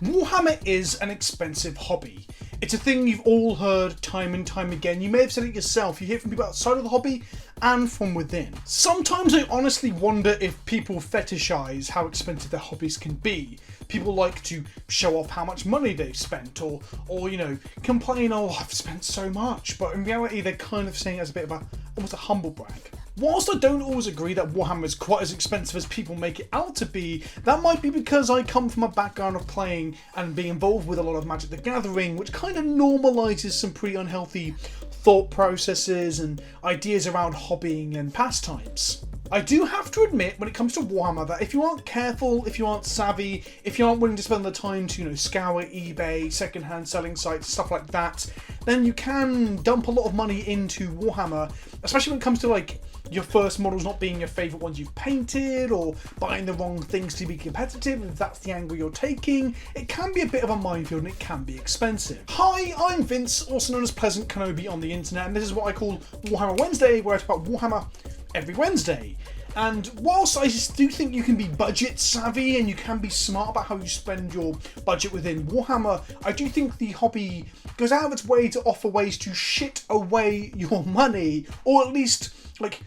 Warhammer is an expensive hobby. It's a thing you've all heard time and time again. You may have said it yourself. You hear it from people outside of the hobby and from within. Sometimes I honestly wonder if people fetishize how expensive their hobbies can be. People like to show off how much money they've spent or you know, complain, oh, I've spent so much. But in reality, they're kind of saying it as a bit of almost a humble brag. Whilst I don't always agree that Warhammer is quite as expensive as people make it out to be, that might be because I come from a background of playing and being involved with a lot of Magic the Gathering, which kind of normalises some pretty unhealthy thought processes and ideas around hobbying and pastimes. I do have to admit, when it comes to Warhammer, that if you aren't careful, if you aren't savvy, if you aren't willing to spend the time to, you know, scour eBay, second-hand selling sites, stuff like that, then you can dump a lot of money into Warhammer, especially when it comes to, like, your first models not being your favourite ones you've painted, or buying the wrong things to be competitive, if that's the angle you're taking. It can be a bit of a minefield and it can be expensive. Hi, I'm Vince, also known as PleasantKenobi on the internet, and this is what I call Warhammer Wednesday, where I talk about Warhammer every Wednesday. And whilst I do think you can be budget savvy and you can be smart about how you spend your budget within Warhammer, I do think the hobby goes out of its way to offer ways to shit away your money, or at least, like,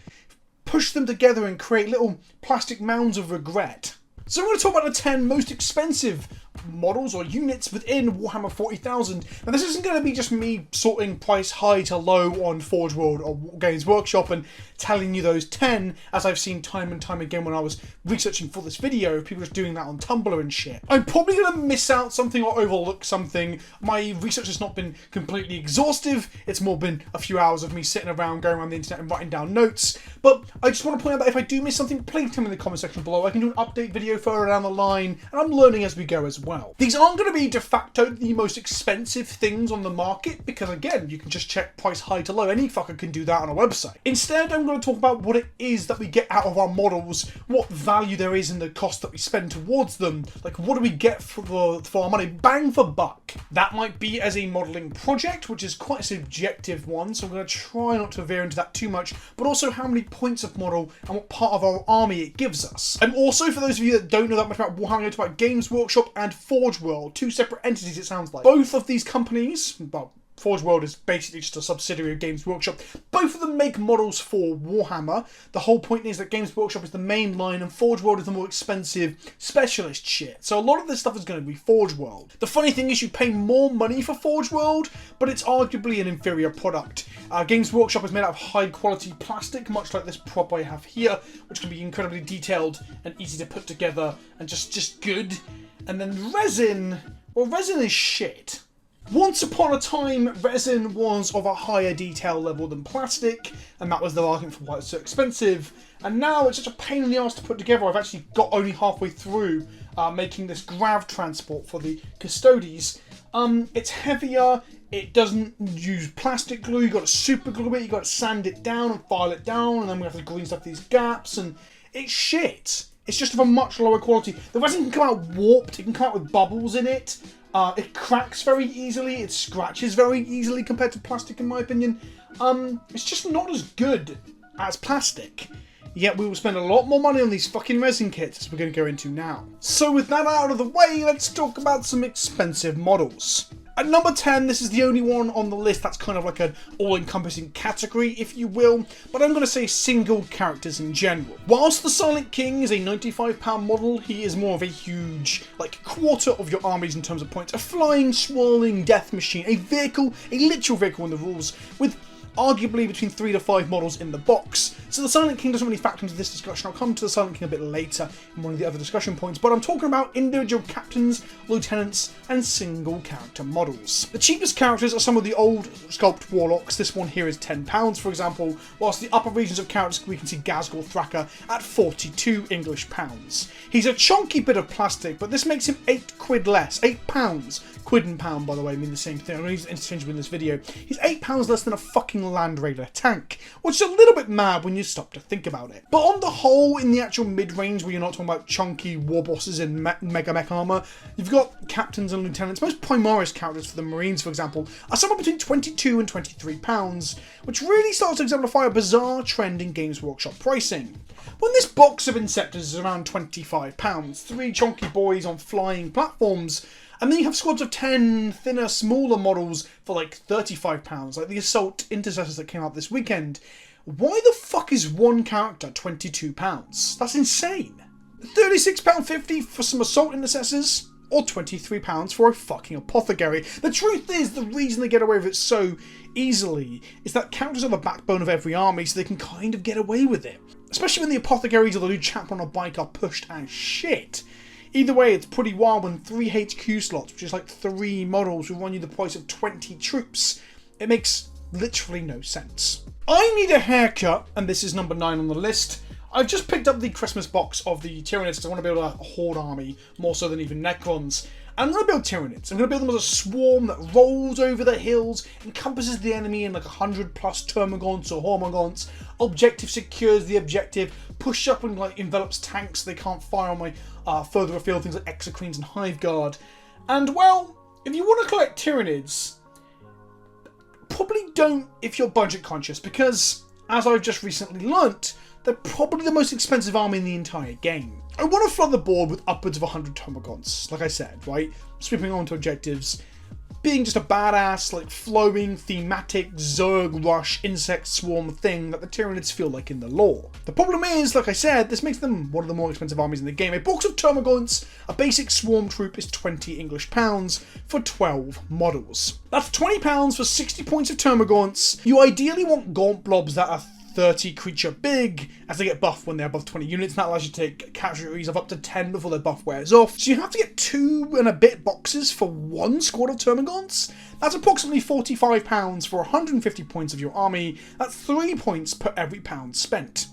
push them together and create little plastic mounds of regret. So I'm going to talk about the 10 most expensive models or units within Warhammer 40,000. Now this isn't going to be just me sorting price high to low on Forge World or Games Workshop and telling you those 10, as I've seen time and time again when I was researching for this video, people just doing that on Tumblr and shit. I'm probably going to miss out something or overlook something. My research has not been completely exhaustive. It's more been a few hours of me sitting around, going around the internet and writing down notes. But I just want to point out that if I do miss something, please tell me in the comment section below. I can do an update video further down the line, and I'm learning as we go as well. These aren't going to be de facto the most expensive things on the market, because again, you can just check price high to low. Any fucker can do that on a website. Instead, I'm going to talk about what it is that we get out of our models, what value there is in the cost that we spend towards them. Like, what do we get for our money? Bang for buck. That might be as a modelling project, which is quite a subjective one, so I'm going to try not to veer into that too much, but also how many points of model and what part of our army it gives us. And also, for those of you that don't know that much about Warhammer, I'm going to talk about Games Workshop and Forge World, two separate entities it sounds like. Both of these companies, well, Forge World is basically just a subsidiary of Games Workshop. Both of them make models for Warhammer. The whole point is that Games Workshop is the main line and Forge World is the more expensive specialist shit. So a lot of this stuff is going to be Forge World. The funny thing is you pay more money for Forge World, but it's arguably an inferior product. Games Workshop is made out of high quality plastic, much like this prop I have here, which can be incredibly detailed and easy to put together and just good. And then resin, well, resin is shit. Once upon a time, resin was of a higher detail level than plastic, and that was the argument for why it's so expensive. And now it's such a pain in the ass to put together. I've actually got only halfway through making this grav transport for the Custodes. It's heavier, it doesn't use plastic glue, you've got to super glue it, you've got to sand it down and file it down, and then we have to green stuff these gaps, and it's shit. It's just of a much lower quality. The resin can come out warped, it can come out with bubbles in it. It cracks very easily, it scratches very easily compared to plastic in my opinion. It's just not as good as plastic. Yet we will spend a lot more money on these fucking resin kits, as we're going to go into now. So with that out of the way, let's talk about some expensive models. At number 10, this is the only one on the list that's kind of like an all-encompassing category, if you will, but I'm going to say single characters in general. Whilst the Silent King is a £95 model, he is more of a huge, like, quarter of your armies in terms of points. A flying, swirling death machine, a vehicle, a literal vehicle in the rules, with arguably between 3 to 5 models in the box. So the Silent King doesn't really factor into this discussion. I'll come to the Silent King a bit later in one of the other discussion points, but I'm talking about individual captains, lieutenants, and single character models. The cheapest characters are some of the old sculpt warlocks. This one here is £10, for example, whilst the upper regions of characters we can see Ghazghkull Thraka at £42 English pounds. He's a chunky bit of plastic, but this makes him £8 less, £8. Quid and pound, by the way, mean the same thing. I'm going to use it interchangeably in this video. He's £8 less than a fucking Land Raider tank, which is a little bit mad when you stop to think about it. But on the whole, in the actual mid-range, where you're not talking about chunky war bosses in mega mech armor, you've got captains and lieutenants. Most Primaris characters for the Marines, for example, are somewhere between £22 and £23, which really starts to exemplify a bizarre trend in Games Workshop pricing. When this box of Inceptors is around £25, 3 chunky boys on flying platforms And then you have squads of 10 thinner, smaller models for like £35, like the Assault Intercessors that came out this weekend. Why the fuck is one character £22? That's insane. £36.50 for some Assault Intercessors, or £23 for a fucking Apothecary. The truth is, the reason they get away with it so easily is that characters are the backbone of every army, so they can kind of get away with it. Especially when the Apothecaries or the new chapter on a bike are pushed as shit. Either way, it's pretty wild when 3 HQ slots, which is like 3 models, will run you the price of 20 troops. It makes literally no sense. I need a haircut, and this is number 9 on the list. I've just picked up the Christmas box of the Tyranids because I want to build a horde army, more so than even Necrons. And I'm going to build Tyranids. I'm going to build them as a swarm that rolls over the hills, encompasses the enemy in like 100 plus Termagants or Hormagaunts, objective secures the objective, push up and like envelops tanks so they can't fire on my further afield, things like Exocrines and Hive Guard. And well, if you want to collect Tyranids, probably don't if you're budget conscious, because as I've just recently learnt, they're probably the most expensive army in the entire game. I want to flood the board with upwards of 100 Termagants, like I said, right? Sweeping onto objectives, being just a badass, like flowing, thematic, Zerg rush, insect swarm thing that the Tyranids feel like in the lore. The problem is, like I said, this makes them one of the more expensive armies in the game. A box of Termagants, a basic swarm troop, is 20 English pounds for 12 models. That's 20 pounds for 60 points of Termagants. You ideally want Gaunt Blobs that are 30 creature big, as they get buffed when they're above 20 units, and that allows you to take casualties of up to 10 before their buff wears off. So you have to get 2 and a bit boxes for 1 squad of Termagants. That's approximately £45 for 150 points of your army. That's 3 points per every pound spent.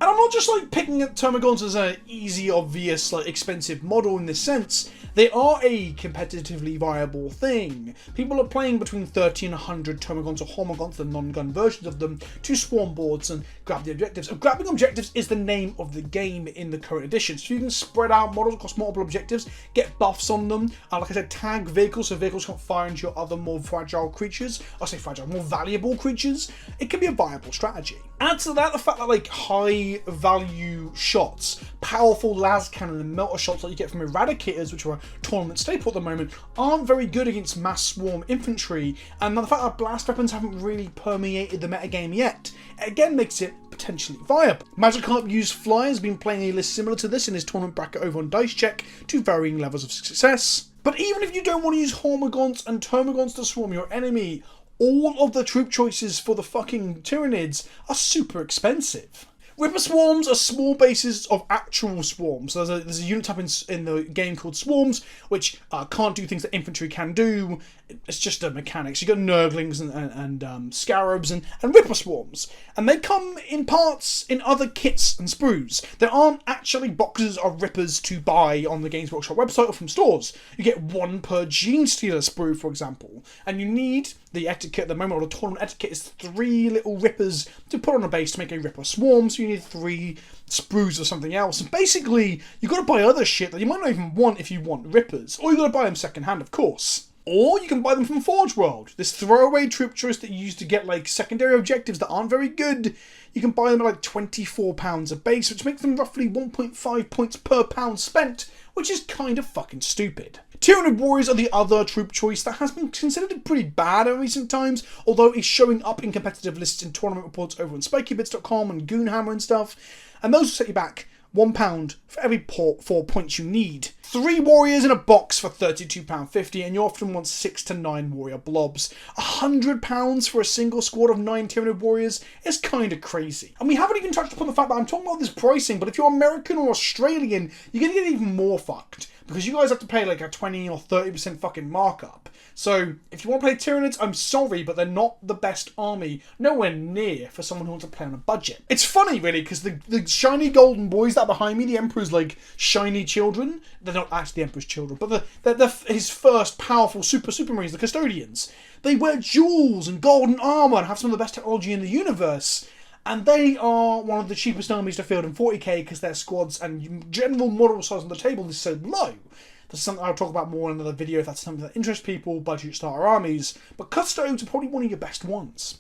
And I'm not just like picking at Termagants as an easy, obvious, like expensive model in this sense. They are a competitively viable thing. People are playing between 30 and 100 Termagants or Hormagaunts, the non-gun versions of them, to swarm boards and grab the objectives. And grabbing objectives is the name of the game in the current edition. So you can spread out models across multiple objectives, get buffs on them, and like I said, tag vehicles so vehicles can't fire into your other more fragile creatures. I say fragile, more valuable creatures. It can be a viable strategy. Add to that the fact that like high value shots, powerful las cannon and melter shots that you get from Eradicators, which are a tournament staple at the moment, aren't very good against mass swarm infantry, and the fact that blast weapons haven't really permeated the metagame yet, it again makes it potentially viable. Magikarp used Fly has been playing a list similar to this in his tournament bracket over on Dice Check to varying levels of success. But even if you don't want to use Hormagaunts and Termagants to swarm your enemy, all of the troop choices for the fucking Tyranids are super expensive. Ripper Swarms are small bases of actual swarms. So there's a unit type in the game called Swarms, which can't do things that infantry can do. It's just a mechanics. You've got Nurglings and Scarabs and Ripper Swarms. And they come in parts in other kits and sprues. There aren't actually boxes of Rippers to buy on the Games Workshop website or from stores. You get 1 per Gene Stealer sprue, for example. And you need the etiquette at the moment, or the tournament etiquette is 3 little Rippers to put on a base to make a Ripper Swarm. So you need 3 sprues or something else. And basically, you've got to buy other shit that you might not even want if you want Rippers. Or you've got to buy them second hand, of course. Or you can buy them from Forge World. This throwaway troop choice that you use to get like secondary objectives that aren't very good. You can buy them at like £24 a base, which makes them roughly 1.5 points per pound spent, which is kind of fucking stupid. Tyranid Warriors are the other troop choice that has been considered pretty bad in recent times, although it's showing up in competitive lists in tournament reports over on spikybits.com and Goonhammer and stuff. And those will set you back £1 for every 4 points you need. 3 warriors in a box for £32.50, and you often want 6 to 9 warrior blobs. £100 for a single squad of 9 Tyranid warriors is kind of crazy. And we haven't even touched upon the fact that I'm talking about this pricing, but if you're American or Australian, you're going to get even more fucked, because you guys have to pay like a 20 or 30% fucking markup. So, if you want to play Tyranids, I'm sorry, but they're not the best army, nowhere near, for someone who wants to play on a budget. It's funny, really, because the shiny golden boys that are behind me, the Emperor's, like, shiny children, they're not actually the Emperor's children, but they're his first powerful super marines, the Custodians. They wear jewels and golden armour and have some of the best technology in the universe. And they are one of the cheapest armies to field in 40k because their squads and general model size on the table is so low. That's something I'll talk about more in another video if that's something that interests people, budget starter armies. But Custodes are probably one of your best ones.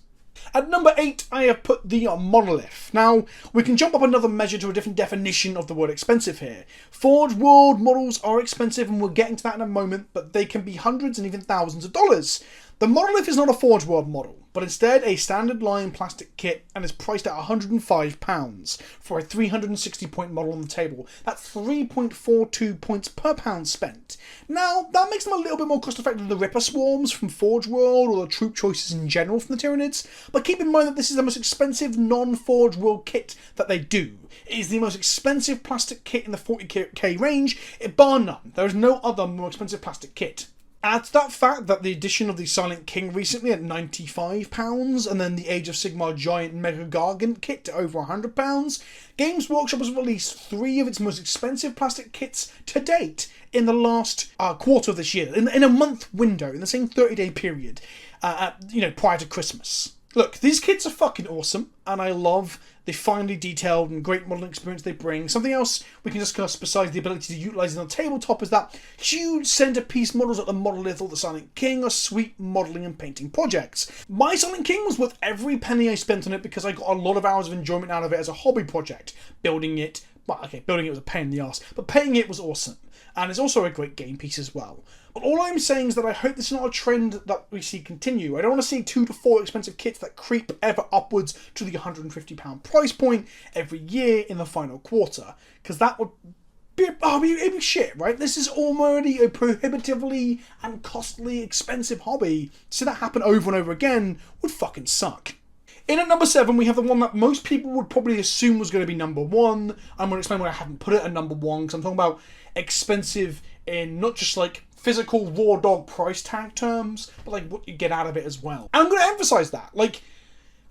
At number 8, I have put the Monolith. Now, we can jump up another measure to a different definition of the word expensive here. Forge World models are expensive, and we'll get into that in a moment, but they can be hundreds and even thousands of dollars. The Monolith is not a Forge World model, but instead a standard line plastic kit, and is priced at £105 for a 360 point model on the table. That's 3.42 points per pound spent. Now, that makes them a little bit more cost effective than the Ripper Swarms from Forge World or the troop choices in general from the Tyranids, but keep in mind that this is the most expensive non-Forge World kit that they do. It is the most expensive plastic kit in the 40k range, bar none. There is no other more expensive plastic kit. Add to that fact that the addition of the Silent King recently at £95, and then the Age of Sigmar Giant Mega Gargant kit to over £100, Games Workshop has released 3 of its most expensive plastic kits to date in the last quarter of this year, in a month window, in the same 30-day period, prior to Christmas. Look, these kits are fucking awesome, and I love the finely detailed and great modelling experience they bring. Something else we can discuss besides the ability to utilise it on the tabletop is that huge centrepiece models like the Monolith or the Silent King are sweet modelling and painting projects. My Silent King was worth every penny I spent on it because I got a lot of hours of enjoyment out of it as a hobby project. Building it was a pain in the arse, but painting it was awesome. And it's also a great game piece as well. But all I'm saying is that I hope this is not a trend that we see continue. I don't want to see 2 to 4 expensive kits that creep ever upwards to the £150 price point every year in the final quarter. Because that would it'd be shit, right? This is already a prohibitively and costly expensive hobby. To see that happen over and over again would fucking suck. In at number 7, we have the one that most people would probably assume was going to be number 1. I'm going to explain why I haven't put it at number 1, because I'm talking about expensive in not just like physical raw dog price tag terms, but like what you get out of it as well. And I'm going to emphasise that. Like,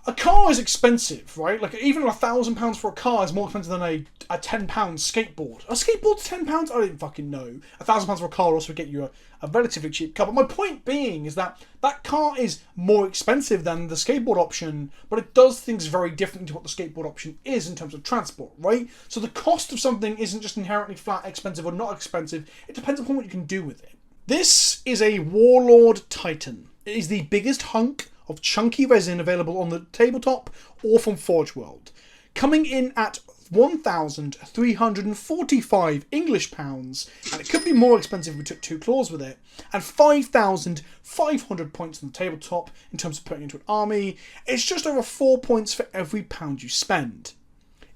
a car is expensive, right? Like, even £1,000 for a car is more expensive than a £10 skateboard. A skateboard's £10? I don't fucking know. £1,000 for a car will also get you a relatively cheap car. But my point being is that that car is more expensive than the skateboard option, but it does things very differently to what the skateboard option is in terms of transport, right? So the cost of something isn't just inherently flat expensive or not expensive. It depends upon what you can do with it. This is a Warlord Titan. It is the biggest hunk of chunky resin available on the tabletop or from Forge World, coming in at £1,345 English pounds, and it could be more expensive if we took 2 claws with it, and 5,500 points on the tabletop in terms of putting into an army. It's just over 4 points for every pound you spend.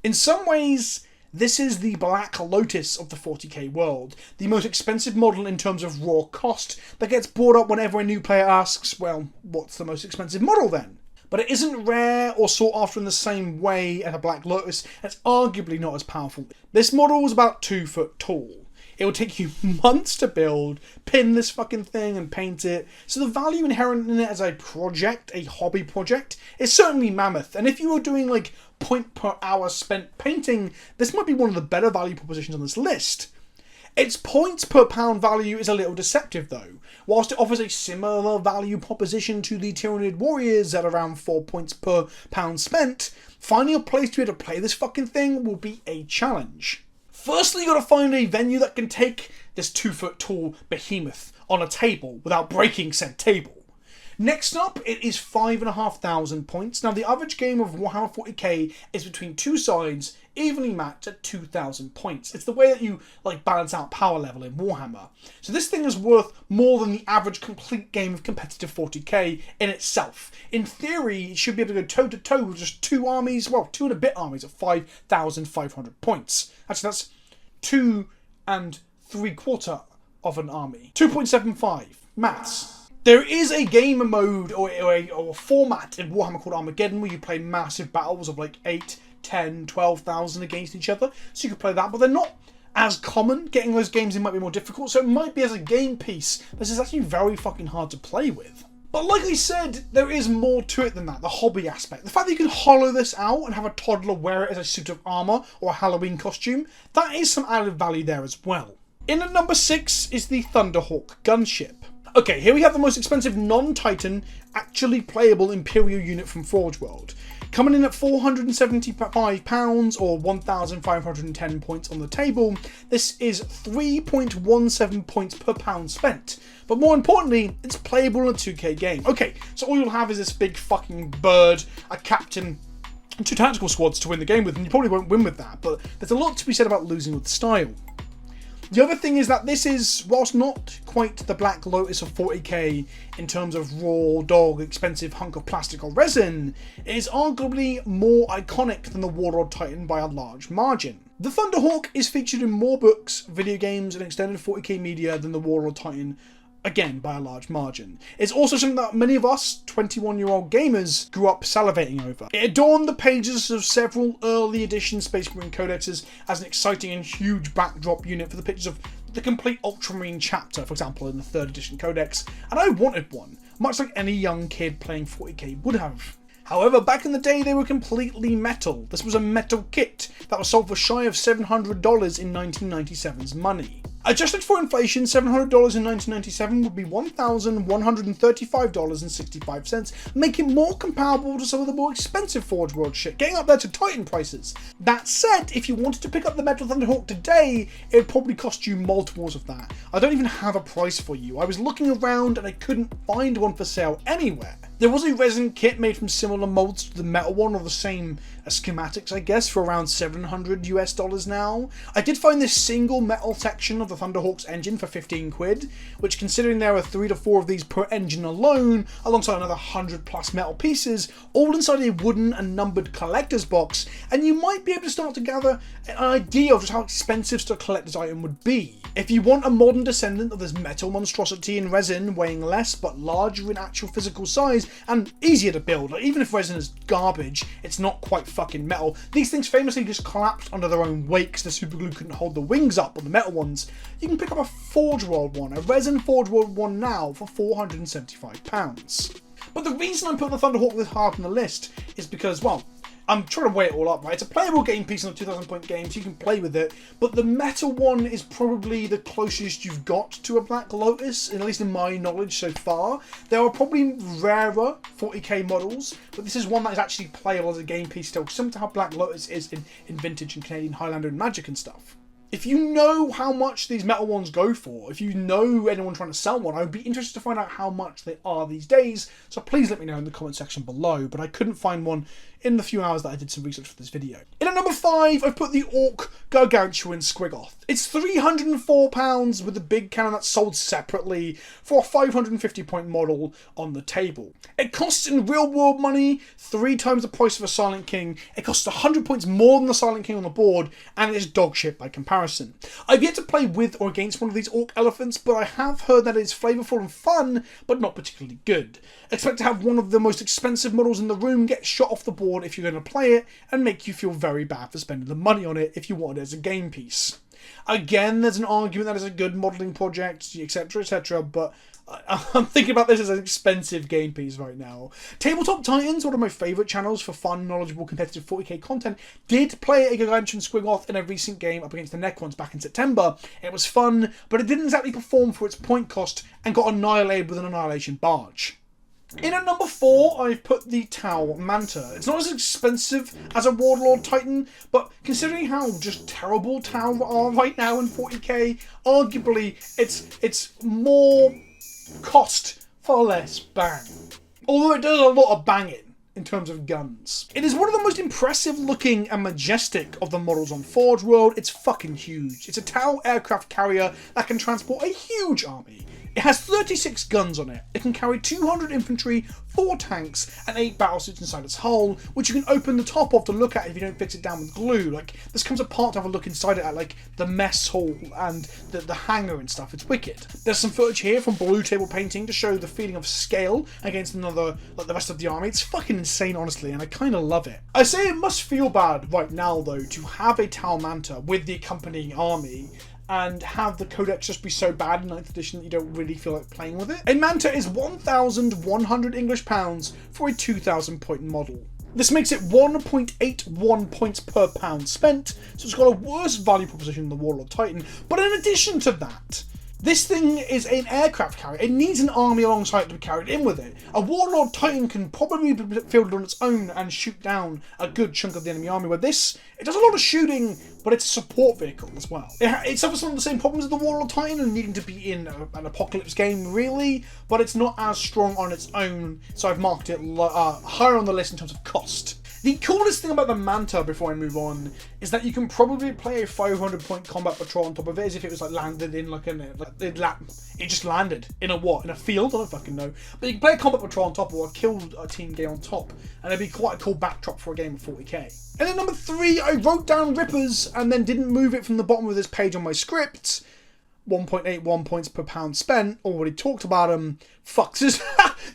In some ways, this is the Black Lotus of the 40k world, the most expensive model in terms of raw cost that gets brought up whenever a new player asks, well, what's the most expensive model then? But it isn't rare or sought after in the same way as a Black Lotus, and it's arguably not as powerful. This model is about 2 foot tall. It will take you months to build, pin this fucking thing and paint it, so the value inherent in it as a project, a hobby project, is certainly mammoth. And if you were doing like point per hour spent painting, this might be one of the better value propositions on this list. Its points per pound value is a little deceptive though. Whilst it offers a similar value proposition to the Tyranid Warriors at around 4 points per pound spent, finding a place to be able to play this fucking thing will be a challenge. Firstly, you gotta find a venue that can take this 2 foot tall behemoth on a table without breaking said table. Next up, it is 5,500 points. Now, the average game of Warhammer 40k is between 2 sides, evenly matched at 2,000 points. It's the way that you balance out power level in Warhammer. So this thing is worth more than the average complete game of competitive 40k in itself. In theory, it should be able to go toe to toe with just 2 armies, well, 2 and a bit armies at 5,500 points. Actually, that's 2 3/4 of an army. 2.75 maths. There is a game mode or a format in Warhammer called Armageddon where you play massive battles of 8, 10, 12,000 against each other. So you could play that, but they're not as common. Getting those games in might be more difficult, so it might be as a game piece. This is actually very fucking hard to play with. But like I said, there is more to it than that, the hobby aspect. The fact that you can hollow this out and have a toddler wear it as a suit of armour or a Halloween costume, that is some added value there as well. In at number 6 is the Thunderhawk Gunship. Okay, here we have the most expensive non-Titan, actually playable Imperial unit from Forge World. Coming in at £475 or 1,510 points on the table, this is 3.17 points per pound spent. But more importantly, it's playable in a 2K game. Okay, so all you'll have is this big fucking bird, a captain, and 2 tactical squads to win the game with, and you probably won't win with that, but there's a lot to be said about losing with style. The other thing is that this is, whilst not quite the Black Lotus of 40k in terms of raw, dog, expensive hunk of plastic or resin, it is arguably more iconic than the Warlord Titan by a large margin. The Thunderhawk is featured in more books, video games, and extended 40k media than the Warlord Titan, again by a large margin. It's also something that many of us 21-year-old gamers grew up salivating over. It adorned the pages of several early edition Space Marine codexes as an exciting and huge backdrop unit for the pictures of the complete Ultramarine chapter, for example, in the 3rd edition codex, and I wanted one, much like any young kid playing 40k would have. However, back in the day, they were completely metal. This was a metal kit that was sold for shy of $700 in 1997's money. Adjusted for inflation, $700 in 1997 would be $1,135.65, making it more comparable to some of the more expensive Forge World shit, getting up there to Titan prices. That said, if you wanted to pick up the Metal Thunderhawk today, it would probably cost you multiples of that. I don't even have a price for you. I was looking around and I couldn't find one for sale anywhere. There was a resin kit made from similar molds to the metal one, or the same schematics, I guess, for around $700 US now. I did find this single metal section of the Thunderhawk's engine for 15 quid, which, considering there are 3 to 4 of these per engine alone, alongside another 100 plus metal pieces, all inside a wooden and numbered collector's box, and you might be able to start to gather an idea of just how expensive such a collector's item would be. If you want a modern descendant of this metal monstrosity in resin, weighing less but larger in actual physical size and easier to build, like, even if resin is garbage, it's not quite fucking metal. These things famously just collapsed under their own weight because the superglue couldn't hold the wings up on the metal ones. You can pick up a Forge World one, a resin Forge World one now for £475. But the reason I'm putting the Thunderhawk this hard on the list is because, well, I'm trying to weigh it all up, right? It's a playable game piece in a 2,000 point game, so you can play with it, but the metal one is probably the closest you've got to a Black Lotus, at least in my knowledge so far. There are probably rarer 40k models, but this is one that is actually playable as a game piece still, similar to how Black Lotus is in Vintage and Canadian Highlander and Magic and stuff. If you know how much these metal ones go for, if you know anyone trying to sell one, I would be interested to find out how much they are these days, so please let me know in the comment section below, but I couldn't find one in the few hours that I did some research for this video. In at number 5, I've put the Orc Gargantuan Squiggoth. It's £304 with the big cannon that's sold separately for a 550 point model on the table. It costs in real world money 3 times the price of a Silent King, it costs 100 points more than the Silent King on the board, and it is dog shit by comparison. I've yet to play with or against one of these Orc elephants, but I have heard that it is flavourful and fun, but not particularly good. Expect to have one of the most expensive models in the room get shot off the board if you're going to play it, and make you feel very bad for spending the money on it if you want it as a game piece. Again, there's an argument that it's a good modelling project, etc, etc, but I'm thinking about this as an expensive game piece right now. Tabletop Titans, one of my favourite channels for fun, knowledgeable, competitive 40k content, did play a Gargantuan Squiggoth in a recent game up against the Necrons back in September. It was fun, but it didn't exactly perform for its point cost and got annihilated with an Annihilation Barge. In at number 4, I've put the Tau Manta. It's not as expensive as a Warlord Titan, but considering how just terrible Tau are right now in 40k, arguably it's more cost for less bang. Although it does a lot of banging in terms of guns. It is one of the most impressive looking and majestic of the models on Forge World. It's fucking huge. It's a Tau aircraft carrier that can transport a huge army. It has 36 guns on it. It can carry 200 infantry, 4 tanks, and 8 battlesuits inside its hull, which you can open the top of to look at if you don't fix it down with glue. Like, this comes apart to have a look inside it at, like, the mess hall and the hangar and stuff. It's wicked. There's some footage here from blue table painting to show the feeling of scale against another, like the rest of the army. It's fucking insane, honestly, and I kind of love it. I say it must feel bad right now, though, to have a Tau Manta with the accompanying army, and have the codex just be so bad in 9th edition that you don't really feel like playing with it. A Manta is 1,100 English pounds for a 2,000 point model. This makes it 1.81 points per pound spent, so it's got a worse value proposition than the Warlord Titan. But in addition to that, This thing is an aircraft carrier. It needs an army alongside it to be carried in with it. A Warlord Titan can probably be fielded on its own and shoot down a good chunk of the enemy army, where this, it does a lot of shooting, but it's a support vehicle as well. It suffers some of the same problems as the Warlord Titan and needing to be in an apocalypse game, really, but it's not as strong on its own, so I've marked it higher on the list in terms of cost. The coolest thing about the Manta, before I move on, is that you can probably play a 500-point combat patrol on top of it, as if it was like landed in like it just landed in a what? In a field? I don't fucking know. But you can play a combat patrol on top or a kill team game on top, and it'd be quite a cool backdrop for a game of 40k. And then number 3, I wrote down Rippers and then didn't move it from the bottom of this page on my script. 1.81 points per pound spent. Already talked about them. Fuck, this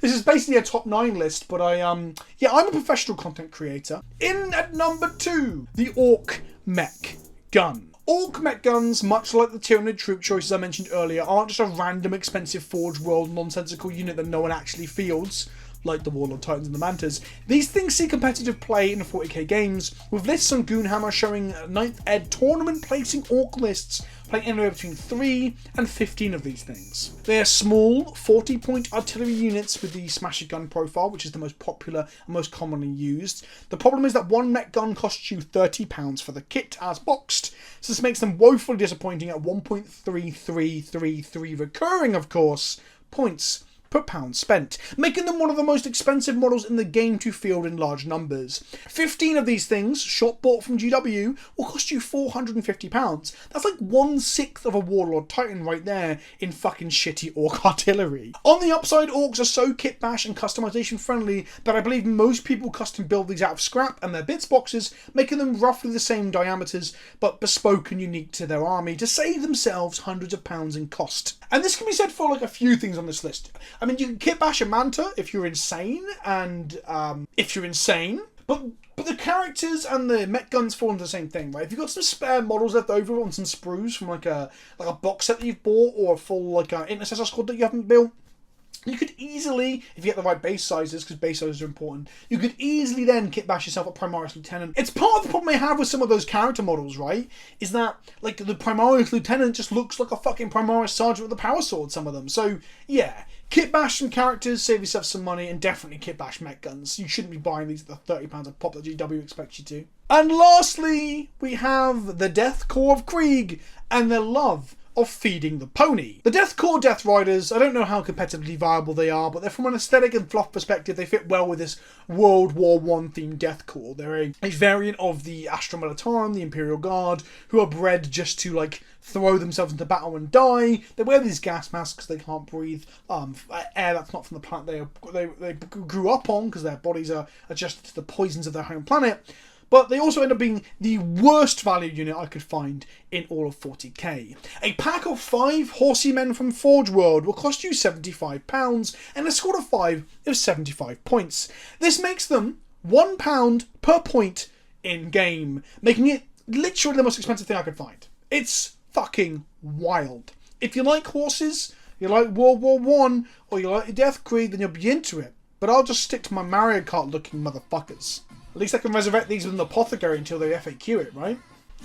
is basically a top 9 list, but I'm a professional content creator. In at number 2, the Orc Mech Gun. Orc Mech Guns, much like the Tyranid troop choices I mentioned earlier, aren't just a random expensive Forge World nonsensical unit that no one actually fields, like the Warlord Titans and the Mantas. These things see competitive play in 40k games, with lists on Goonhammer showing 9th Ed tournament placing Orc lists playing anywhere between 3 and 15 of these things. They are small, 40-point artillery units with the Smasher gun profile, which is the most popular and most commonly used. The problem is that one mech gun costs you £30 for the kit as boxed, so this makes them woefully disappointing at 1.3333 recurring, of course, points per pound spent, making them one of the most expensive models in the game to field in large numbers. 15 of these things, shot bought from GW, will cost you £450. That's like 1/6 of a Warlord Titan right there in fucking shitty Orc artillery. On the upside, Orcs are so kit bash and customization friendly that I believe most people custom build these out of scrap and their bits boxes, making them roughly the same diameters but bespoke and unique to their army to save themselves hundreds of pounds in cost. And this can be said for like a few things on this list. I mean, you can kit bash a Manta if you're insane, but the characters and the mech guns fall into the same thing, right? If you've got some spare models left over on some sprues from like a box set that you've bought, or a full like intercessor squad that you haven't built, you could easily, if you get the right base sizes, because base sizes are important, you could easily then kit bash yourself a Primaris Lieutenant. It's part of the problem I have with some of those character models, right? Is that, like, the Primaris Lieutenant just looks like a fucking Primaris Sergeant with a power sword, some of them. So, yeah, kit bash some characters, save yourself some money, and definitely kit bash mech guns. You shouldn't be buying these at the £30 a pop that GW expects you to. And lastly, we have the Deathcore of Krieg and their love of feeding the pony. The Deathcore Death Riders, I don't know how competitively viable they are, but they're from an aesthetic and fluff perspective, they fit well with this World War I themed Deathcore. They're a variant of the Astra Militarum, the Imperial Guard, who are bred just to like throw themselves into battle and die. They wear these gas masks, they can't breathe air that's not from the planet they grew up on, because their bodies are adjusted to the poisons of their home planet. But they also end up being the worst value unit I could find in all of 40k. A pack of 5 horsey men from Forge World will cost you £75, and a squad of 5 is 75 points. This makes them £1 per point in game, making it literally the most expensive thing I could find. It's fucking wild. If you like horses, you like World War I, or you like the Death Creed, then you'll be into it. But I'll just stick to my Mario Kart looking motherfuckers. At least I can resurrect these with an apothecary until they FAQ it, right?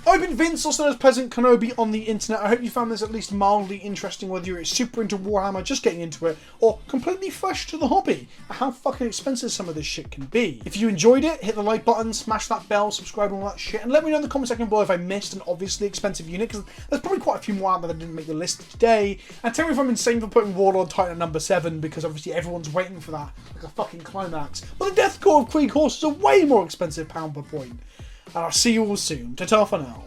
I've been Vince, also known as PleasantKenobi on the internet. I hope you found this at least mildly interesting, whether you're super into Warhammer, just getting into it, or completely fresh to the hobby, how fucking expensive some of this shit can be. If you enjoyed it, hit the like button, smash that bell, subscribe and all that shit, and let me know in the comment section below if I missed an obviously expensive unit, because there's probably quite a few more out there that didn't make the list today. And tell me if I'm insane for putting Warlord Titan at number 7, because obviously everyone's waiting for that, like a fucking climax. But the Deathcore of Krieg horses are way more expensive pound per point. And I'll see you all soon. Ta-ta for now.